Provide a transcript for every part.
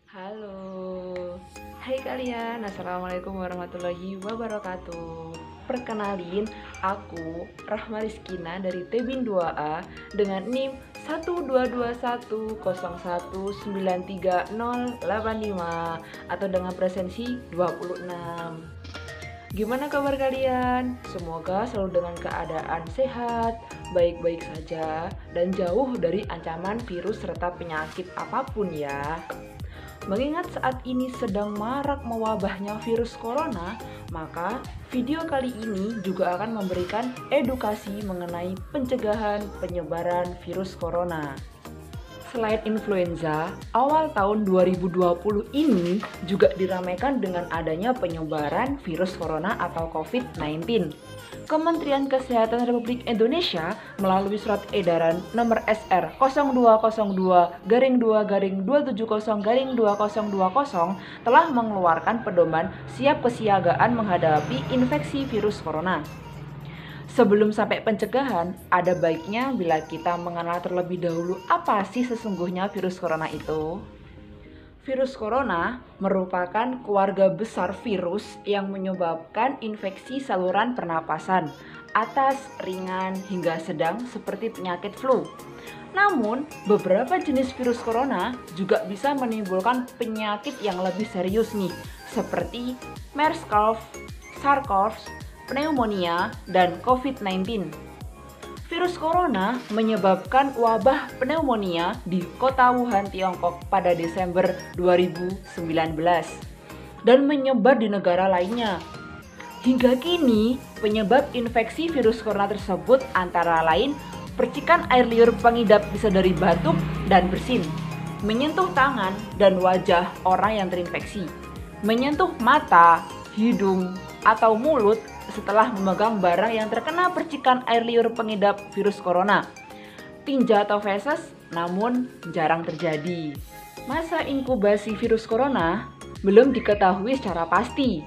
Halo, hai kalian, Assalamualaikum warahmatullahi wabarakatuh. Perkenalin, aku Rahma Rizkina dari Tebin 2A dengan NIM 12210193085 atau dengan presensi 26. Gimana kabar kalian? Semoga selalu dengan keadaan sehat, baik-baik saja, dan jauh dari ancaman virus serta penyakit apapun ya. Mengingat saat ini sedang marak mewabahnya virus corona, maka video kali ini juga akan memberikan edukasi mengenai pencegahan penyebaran virus corona. Selain influenza, awal tahun 2020 ini juga diramaikan dengan adanya penyebaran virus corona atau COVID-19. Kementerian Kesehatan Republik Indonesia melalui surat edaran nomor SR 0202-2-270-2020 telah mengeluarkan pedoman siap kesiagaan menghadapi infeksi virus corona. Sebelum sampai pencegahan, ada baiknya bila kita mengenal terlebih dahulu apa sih sesungguhnya virus corona itu. Virus corona merupakan keluarga besar virus yang menyebabkan infeksi saluran pernapasan, atas, ringan, hingga sedang seperti penyakit flu. Namun, beberapa jenis virus corona juga bisa menimbulkan penyakit yang lebih serius nih, seperti MERS-CoV, SARS-CoV, pneumonia, dan COVID-19. Virus corona menyebabkan wabah pneumonia di kota Wuhan, Tiongkok pada Desember 2019 dan menyebar di negara lainnya. Hingga kini, penyebab infeksi virus corona tersebut antara lain percikan air liur pengidap bisa dari batuk dan bersin, menyentuh tangan dan wajah orang yang terinfeksi, menyentuh mata, hidung, atau mulut setelah memegang barang yang terkena percikan air liur pengidap virus corona, tinja atau feses, namun jarang terjadi. Masa inkubasi virus corona belum diketahui secara pasti.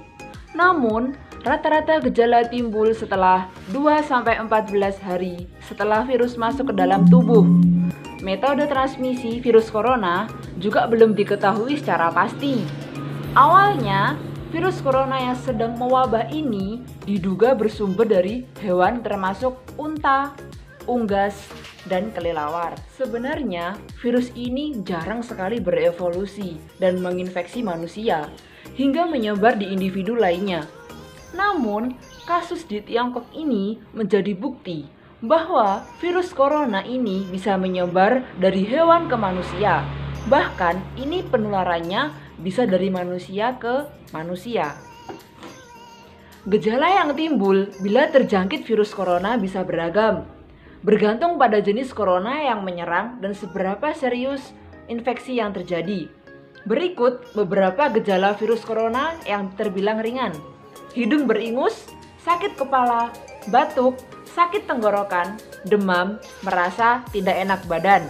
Namun, rata-rata gejala timbul setelah 2-14 hari setelah virus masuk ke dalam tubuh. Metode transmisi virus corona juga belum diketahui secara pasti. Awalnya, virus corona yang sedang mewabah ini diduga bersumber dari hewan termasuk unta, unggas, dan kelelawar. Sebenarnya, virus ini jarang sekali berevolusi dan menginfeksi manusia hingga menyebar di individu lainnya. Namun, kasus di Tiongkok ini menjadi bukti bahwa virus corona ini bisa menyebar dari hewan ke manusia. Bahkan, ini penularannya bisa dari manusia ke manusia. Gejala yang timbul bila terjangkit virus corona bisa beragam, bergantung pada jenis corona yang menyerang dan seberapa serius infeksi yang terjadi. Berikut beberapa gejala virus corona yang terbilang ringan: hidung beringus, sakit kepala, batuk, sakit tenggorokan, demam, merasa tidak enak badan.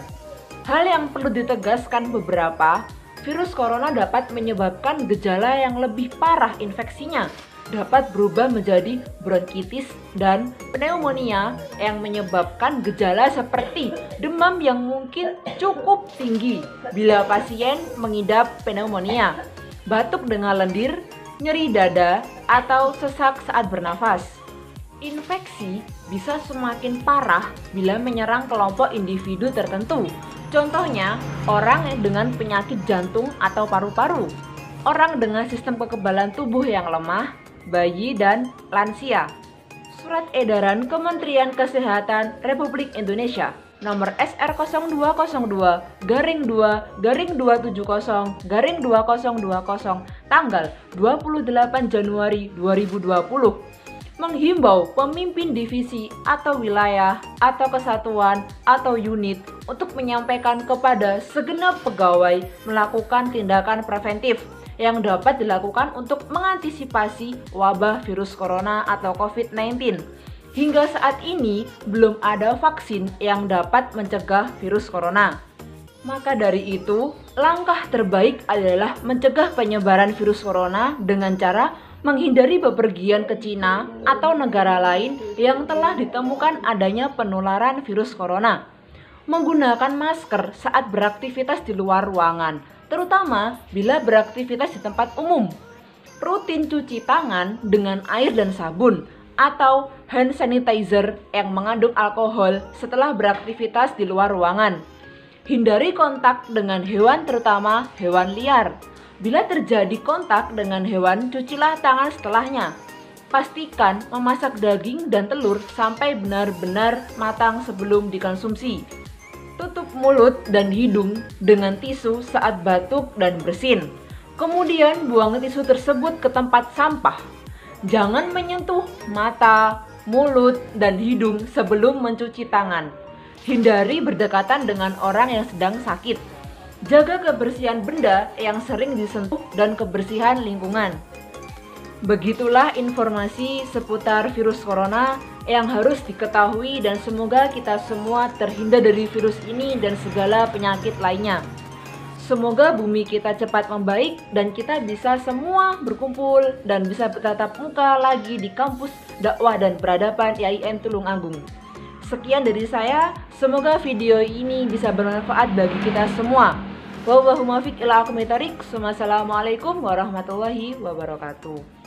Hal yang perlu ditegaskan beberapa, virus corona dapat menyebabkan gejala yang lebih parah infeksinya, dapat berubah menjadi bronkitis dan pneumonia yang menyebabkan gejala seperti demam yang mungkin cukup tinggi bila pasien mengidap pneumonia, batuk dengan lendir, nyeri dada, atau sesak saat bernafas. Infeksi bisa semakin parah bila menyerang kelompok individu tertentu. Contohnya, orang dengan penyakit jantung atau paru-paru, orang dengan sistem kekebalan tubuh yang lemah, bayi, dan lansia. Surat edaran Kementerian Kesehatan Republik Indonesia nomor SR 0202-2-270-2020 tanggal 28 Januari 2020 menghimbau pemimpin divisi atau wilayah atau kesatuan atau unit untuk menyampaikan kepada segenap pegawai melakukan tindakan preventif yang dapat dilakukan untuk mengantisipasi wabah virus corona atau COVID-19. Hingga saat ini belum ada vaksin yang dapat mencegah virus corona. Maka dari itu, langkah terbaik adalah mencegah penyebaran virus corona dengan cara menghindari bepergian ke Cina atau negara lain yang telah ditemukan adanya penularan virus corona. Menggunakan masker saat beraktivitas di luar ruangan, terutama bila beraktivitas di tempat umum. Rutin cuci tangan dengan air dan sabun atau hand sanitizer yang mengandung alkohol setelah beraktivitas di luar ruangan. Hindari kontak dengan hewan, terutama hewan liar. Bila terjadi kontak dengan hewan, cucilah tangan setelahnya. Pastikan memasak daging dan telur sampai benar-benar matang sebelum dikonsumsi. Tutup mulut dan hidung dengan tisu saat batuk dan bersin. Kemudian buang tisu tersebut ke tempat sampah. Jangan menyentuh mata, mulut, dan hidung sebelum mencuci tangan. Hindari berdekatan dengan orang yang sedang sakit. Jaga kebersihan benda yang sering disentuh dan kebersihan lingkungan. Begitulah informasi seputar virus corona yang harus diketahui, dan semoga kita semua terhindar dari virus ini dan segala penyakit lainnya. Semoga bumi kita cepat membaik dan kita bisa semua berkumpul dan bisa bertatap muka lagi di kampus dakwah dan peradaban IAIN Tulungagung. Sekian dari saya, semoga video ini bisa bermanfaat bagi kita semua. Wallahul muwaffiq ila aqwamit thoriq. Wassalamualaikum warahmatullahi wabarakatuh.